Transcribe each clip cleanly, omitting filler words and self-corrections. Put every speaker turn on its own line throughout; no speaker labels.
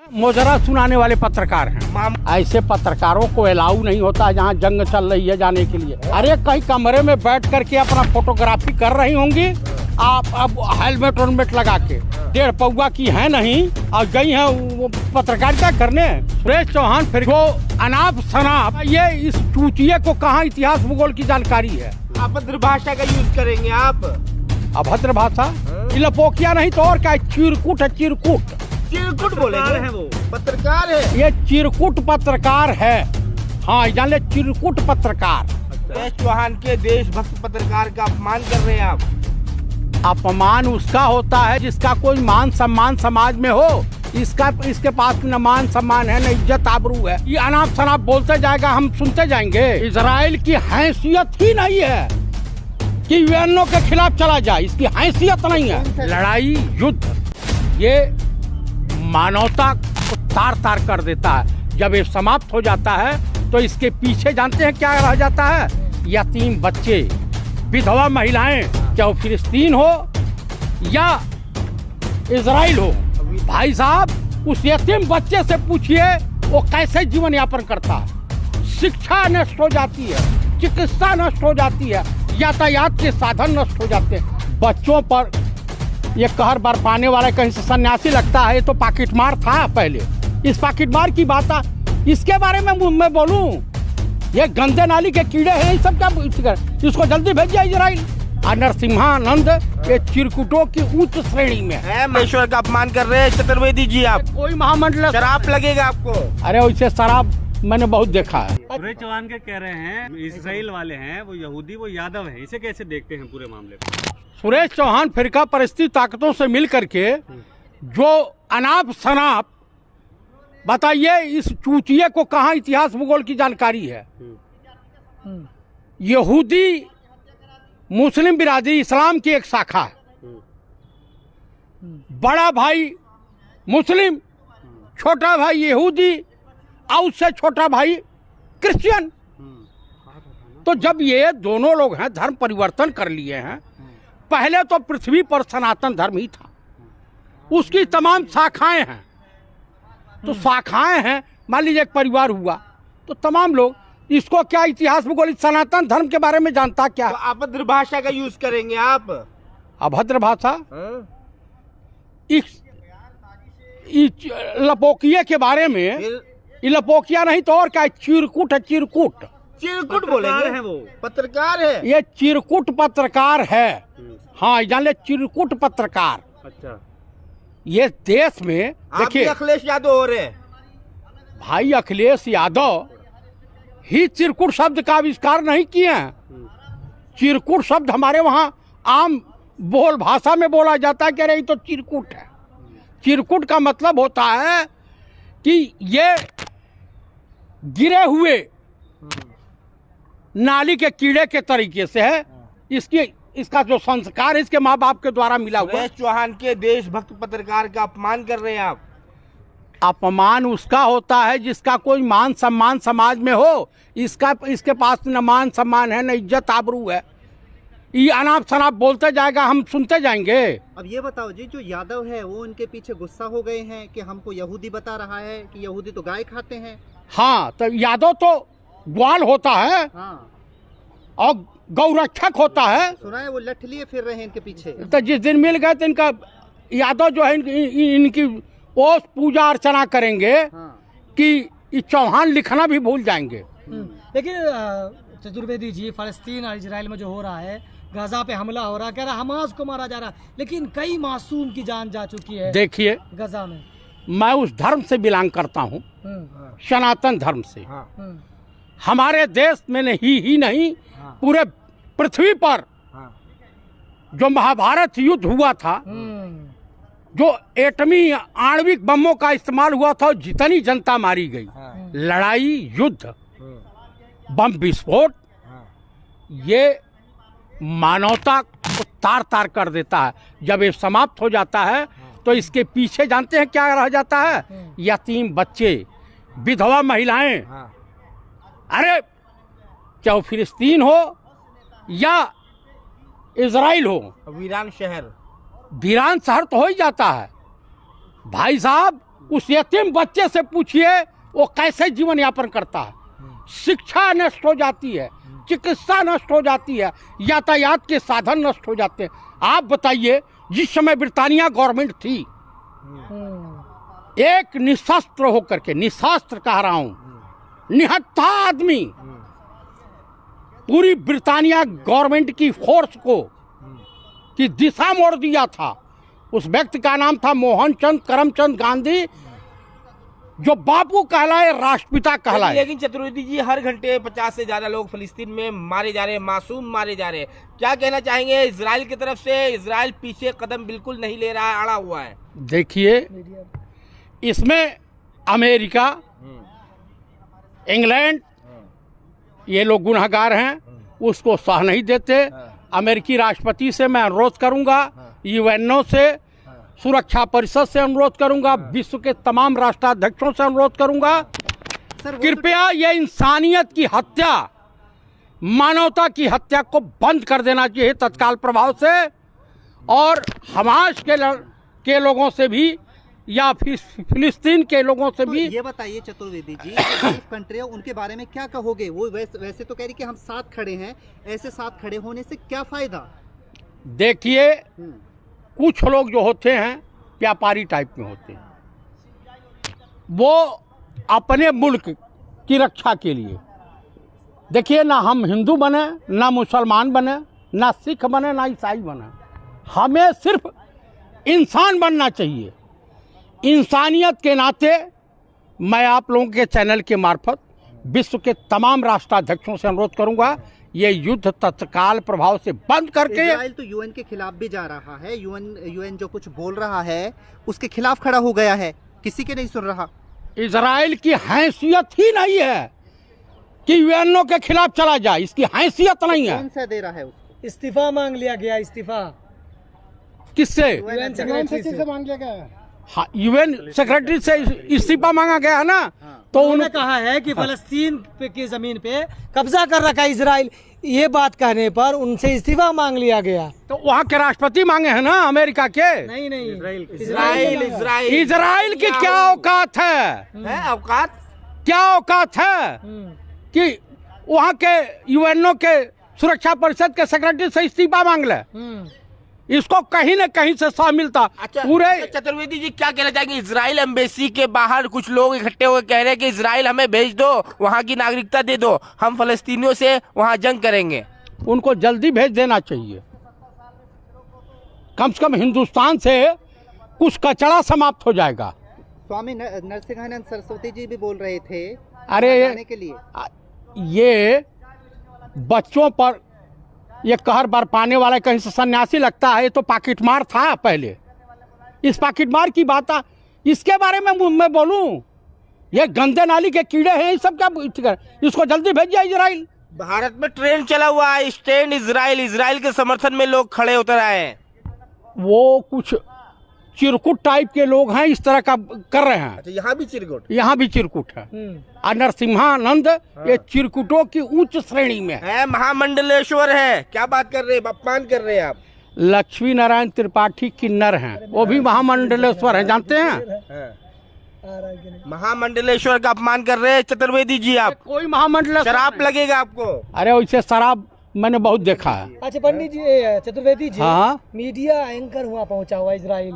मोजरा सुनाने वाले पत्रकार हैं। ऐसे पत्रकारों को अलाउ नहीं होता जहाँ जंग चल रही है जाने के लिए। अरे कहीं कमरे में बैठ करके अपना फोटोग्राफी कर रही होंगी, आप अब हेलमेट वेलमेट लगा के 1.5 पौवा की है नहीं और गई है वो पत्रकारिता करने। सुरेश चौहान फिर वो अनाप शनाप, ये इस चूतिए को कहाँ इतिहास भूगोल की जानकारी है।
अभद्र भाषा का यूज करेंगे आप।
अभद्र भाषा लपोकिया नहीं तो और क्या, चिरकुट है, चिरकुट।
चिरकुट बोलेंगे है, वो पत्रकार है।
ये चिरकुट पत्रकार है। हाँ, जान ले, चिरकुट पत्रकार।
सुरेश चौहान के देशभक्त पत्रकार का अपमान कर रहे हैं आप।
अपमान उसका होता है जिसका कोई मान सम्मान समाज में हो। इसके पास न मान सम्मान है, न इज्जत आबरू है। ये अनाप शनाप बोलते जाएगा, हम सुनते जाएंगे। इजराइल की हैसियत ही नहीं है कि यूएनओ के खिलाफ चला जाए, इसकी हैसियत नहीं है। लड़ाई, युद्ध, ये मानवता को तार तार कर देता है। जब ये समाप्त हो जाता है तो इसके पीछे जानते हैं क्या रह जाता है? यतीम बच्चे, विधवा महिलाएं, चाहे वो फिलिस्तीन हो या इजराइल हो। भाई साहब, उस यतीम बच्चे से पूछिए वो कैसे जीवन यापन करता है। शिक्षा नष्ट हो जाती है, चिकित्सा नष्ट हो जाती है, यातायात के साधन नष्ट हो जाते हैं। बच्चों पर ये कहर बरपाने वाला कहीं से सन्यासी लगता है। ये तो पाकिटमार था पहले। इस पाकिटमार की बात इसके बारे में मैं बोलूं? ये गंदे नाली के कीड़े हैं, सब क्या, इसको जल्दी भेजिए इजराइल। नरसिम्हानंद ये चिरकुटों की उच्च श्रेणी में है।
महेश्वर का अपमान कर रहे हैं चतुर्वेदी जी आप।
कोई महामंडल
शराब लगेगा आपको।
अरे वैसे शराब मैंने बहुत देखा है।
सुरेश चौहान के कह रहे हैं इजराइल वाले हैं, वो यहूदी, वो यादव हैं। इसे कैसे देखते हैं पूरे मामले में?
सुरेश चौहान फिरका परिस्थिति ताकतों से मिल करके जो अनाप शनाप, बताइए इस चूतिए को कहाँ इतिहास भूगोल की जानकारी है। यहूदी मुस्लिम बिरादरी इस्लाम की एक शाखा है। बड़ा भाई मुस्लिम, छोटा भाई यहूदी और उससे छोटा भाई क्रिश्चियन। तो जब ये दोनों लोग हैं, धर्म परिवर्तन कर लिए हैं। पहले तो पृथ्वी पर सनातन धर्म ही था, उसकी तमाम शाखाएं हैं। तो शाखाएं हैं, मान लीजिए एक परिवार हुआ तो तमाम लोग, इसको क्या इतिहास भूगोल सनातन धर्म के बारे में जानता क्या?
तो अभद्र भाषा का यूज करेंगे आप।
अभद्र भाषा लपोकिये के बारे में, ये लपोकिया नहीं तो और क्या, चिरकुट है, चिरकुट।
चिरकुट बोलेंगे है, वो पत्रकार है।
ये चिरकुट पत्रकार है। हाँ, जान ले, चिरकुट पत्रकार।
अच्छा,
ये देश में देखिए,
अखिलेश यादव हो रहे हैं।
भाई अखिलेश यादव ही चिरकुट शब्द का आविष्कार नहीं किए हैं। चिरकुट शब्द हमारे वहाँ आम बोल भाषा में बोला जाता है कि अरे ये तो चिरकुट है। चिरकुट का मतलब होता है कि ये गिरे हुए नाली के कीड़े के तरीके से है। इसका जो संस्कार इसके माँ बाप के द्वारा मिला हुआ।
सुरेश चौहान के देशभक्त पत्रकार का अपमान कर रहे हैं आप।
अपमान उसका होता है जिसका कोई मान सम्मान समाज में हो। इसके पास न मान सम्मान है, न इज्जत आबरू है। ये अनाप शनाप बोलते जाएगा, हम सुनते जाएंगे।
अब ये बताओ जी, जो यादव है वो उनके पीछे गुस्सा हो गए हैं कि हमको यहूदी बता रहा है कि यहूदी तो गाय खाते हैं।
हाँ, तो यादव तो ग्वाल होता है।
हाँ,
और गौरक्षक होता है।
सुना है वो लठ लिए फिर रहे हैं इनके पीछे।
तो जिस दिन मिल गए तो इनका यादव जो है इनकी वो पूजा अर्चना करेंगे।
हाँ।
कि चौहान लिखना भी भूल जाएंगे।
लेकिन चतुर्वेदी जी, फलस्तीन और इजराइल में जो हो रहा है, गाजा पे हमला हो रहा है, कह रहा हमास को मारा जा रहा है, लेकिन कई मासूम की जान जा चुकी है।
देखिए,
गाजा में
मैं उस धर्म से बिलोंग करता हूँ, सनातन धर्म से। हमारे देश में ही नहीं, पूरे पृथ्वी पर जो महाभारत युद्ध हुआ था, जो एटमी आणविक बमों का इस्तेमाल हुआ था, जितनी जनता मारी गई, लड़ाई, युद्ध, बम विस्फोट, ये मानवता को तार तार कर देता है। जब ये समाप्त हो जाता है तो इसके पीछे जानते हैं क्या रह जाता है? यतीम बच्चे, विधवा महिलाएं। अरे चाहे वो फिलिस्तीन हो या इजराइल हो,
वीरान शहर
तो हो ही जाता है। भाई साहब, उस यतीम बच्चे से पूछिए वो कैसे जीवन यापन करता है। शिक्षा नष्ट हो जाती है, चिकित्सा नष्ट हो जाती है, यातायात के साधन नष्ट हो जाते हैं। आप बताइए, जिस समय ब्रिटानिया गवर्नमेंट थी, एक निशस्त्र होकर के, निशस्त्र कह रहा हूं, निहत्था आदमी पूरी ब्रिटानिया गवर्नमेंट की फोर्स को की दिशा मोड़ दिया था। उस व्यक्ति का नाम था मोहनचंद करमचंद गांधी, जो बापू कहलाए, राष्ट्रपिता कहलाए।
लेकिन चतुर्वेदी जी, हर घंटे 50 से ज्यादा लोग फिलिस्तीन में मारे जा रहे हैं, मासूम मारे जा रहे हैं। क्या कहना चाहेंगे इजराइल की तरफ से? इजराइल पीछे कदम बिल्कुल नहीं ले रहा है, अड़ा हुआ है।
देखिए, इसमें अमेरिका, इंग्लैंड, ये लोग गुनहगार हैं, उसको सह नहीं देते। अमेरिकी राष्ट्रपति से मैं अनुरोध करूंगा, यूएनओ से, सुरक्षा परिषद से अनुरोध करूंगा, विश्व के तमाम राष्ट्राध्यक्षों से अनुरोध करूंगा, कृपया ये इंसानियत की हत्या, मानवता की हत्या को बंद कर देना चाहिए तत्काल प्रभाव से। और हमास के लोगों से भी, या फिर फिलिस्तीन के लोगों से भी।
ये बताइए चतुर्वेदी जी, गल्फ कंट्री है, उनके बारे में क्या कहोगे? वो वैसे तो कह रही कि हम साथ खड़े हैं, ऐसे साथ खड़े होने से क्या फायदा?
देखिए, कुछ लोग जो होते हैं व्यापारी टाइप में होते हैं, वो अपने मुल्क की रक्षा के लिए, देखिए, ना हम हिंदू बने, ना मुसलमान बने, ना सिख बने, ना ईसाई बने, हमें सिर्फ इंसान बनना चाहिए। इंसानियत के नाते मैं आप लोगों के चैनल के मार्फत विश्व के तमाम राष्ट्राध्यक्षों से अनुरोध करूंगा, ये युद्ध तत्काल प्रभाव से बंद करके।
इजराइल तो यूएन के खिलाफ भी जा रहा है, यूएन जो कुछ बोल रहा है उसके खिलाफ खड़ा हो गया है, किसी के नहीं सुन रहा।
इजराइल की हैसियत ही नहीं है कि यूएनओ के खिलाफ चला जाए, इसकी हैसियत नहीं है।
कौन सा दे रहा है उसको?
इस्तीफा मांग लिया गया, इस्तीफा
किससे?
यूएन सेक्रेटरी से
मांग लिया गया। हाँ, यूएन सेक्रेटरी से इस्तीफा मांगा गया है ना। तो
उन्होंने कहा है कि फलस्तीन की जमीन पे कब्जा कर रखा है इजराइल, ये बात कहने पर उनसे इस्तीफा मांग लिया गया।
तो वहाँ के राष्ट्रपति मांगे हैं ना, अमेरिका के?
नहीं,
इजराइल की क्या औकात है?
औकात
क्या औकात है कि वहाँ के यूएनओ के सुरक्षा परिषद के सेक्रेटरी से इस्तीफा मांग ले? इसको कहीं न कहीं से सह मिलता। पूरे
चतुर्वेदी जी, क्या कहना चाहेंगे? इजराइल एम्बेसी के बाहर कुछ लोग इकट्ठे होकर कह रहे हैं कि इजराइल हमें भेज दो, वहाँ की नागरिकता दे दो, हम फलस्तीनियों से वहाँ जंग करेंगे।
उनको जल्दी भेज देना चाहिए। कम से कम हिंदुस्तान से कुछ कचरा समाप्त हो जाएगा।
स्वामी नरसिंहानंद सरस्वती जी भी बोल रहे थे
अरे
जाने के लिए।
ये बच्चों पर ये कहर बरपाने वाला कहीं से सन्यासी लगता है। ये तो पाकिटमार था पहले। इस पाकिटमार की बात, इसके बारे में मैं बोलूं? ये गंदे नाली के कीड़े हैं, ये सब क्या? इसको जल्दी भेजिए इजराइल।
भारत में ट्रेंड चला हुआ है, स्टैंड इजराइल, इजराइल के समर्थन में लोग खड़े उतर आए हैं।
वो कुछ चिरकुट टाइप के लोग हैं, इस तरह का कर रहे हैं।
अच्छा, यहाँ भी चिरकुट?
यहाँ भी चिरकुट है। और नरसिम्हानंद ये चिरकुटों की उच्च श्रेणी में
है, महामंडलेश्वर है। क्या बात कर रहे हैं, अपमान कर रहे हैं आप।
लक्ष्मी नारायण त्रिपाठी किन्नर हैं, वो भी महामंडलेश्वर हैं, जानते हैं?
महामंडलेश्वर का अपमान कर रहे हैं चतुर्वेदी जी आप।
कोई महामंडलेश्वर
शराब लगेगा आपको।
अरे वैसे शराब मैंने बहुत देखा है।
अच्छा पंडित जी, चतुर्वेदी जी,
हाँ?
मीडिया एंकर हुआ पहुंचा हुआ इजराइल,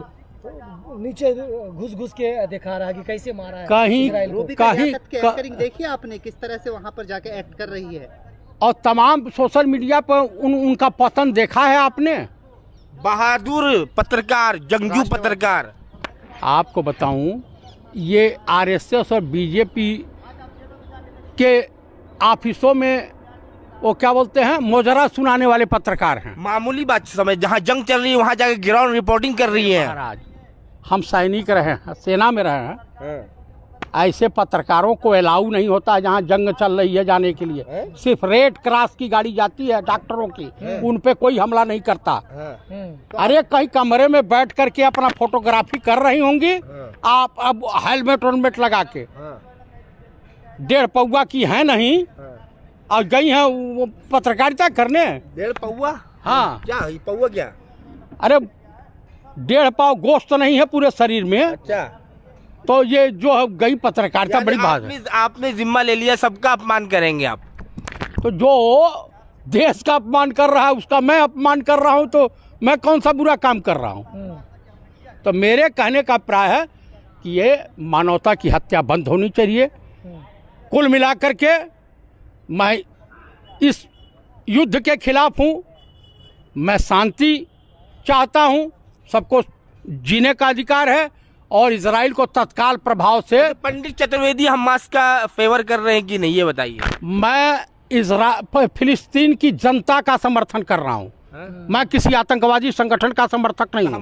नीचे घुस के दिखा रहा है कि कैसे मारा है
कहीं
इजराइल को।
एंकरिंग देखिए आपने, किस तरह से वहाँ पर जाके एक्ट कर रही है।
और तमाम सोशल मीडिया पर उनका पतन देखा है आपने?
बहादुर पत्रकार, जंगजू पत्रकार।
आपको बताऊं, ये आरएसएस और बीजेपी के ऑफिसों में वो क्या बोलते हैं, मोजरा सुनाने वाले पत्रकार हैं।
मामूली बात समझ, जहाँ जंग चल रही है वहाँ जाके ग्राउंड रिपोर्टिंग कर रही है।
महाराज, हम सैनिक रहे हैं, सेना में रहे हैं, ऐसे पत्रकारों को अलाउ नहीं होता जहाँ जंग चल रही है जाने के लिए। सिर्फ रेड क्रॉस की गाड़ी जाती है डॉक्टरों की, उन पे कोई हमला नहीं करता। अरे कहीं कमरे में बैठ करके अपना फोटोग्राफी कर रही होंगी आप, अब हेलमेट वेलमेट लगा के, 1.5 पौवा की है नहीं, और गई है वो पत्रकारिता करने।
1.5 पौवा?
हाँ।
क्या पौवा क्या?
अरे 1.5 पाव गोश्त नहीं है पूरे शरीर में।
अच्छा।
तो ये जो गई पत्रकारिता बड़ी बात है।
आपने जिम्मा ले लिया, सबका अपमान करेंगे आप।
तो जो देश का अपमान कर रहा है उसका मैं अपमान कर रहा हूँ, तो मैं कौन सा बुरा काम कर रहा हूँ। तो मेरे कहने का अभिप्राय है कि ये मानवता की हत्या बंद होनी चाहिए। कुल मिलाकर के मैं इस युद्ध के खिलाफ हूँ, मैं शांति चाहता हूँ, सबको जीने का अधिकार है और इजराइल को तत्काल प्रभाव से।
पंडित चतुर्वेदी हमास का फेवर कर रहे हैं कि नहीं, ये बताइए।
मैं फिलिस्तीन की जनता का समर्थन कर रहा हूँ, मैं किसी आतंकवादी संगठन का समर्थक नहीं हूँ।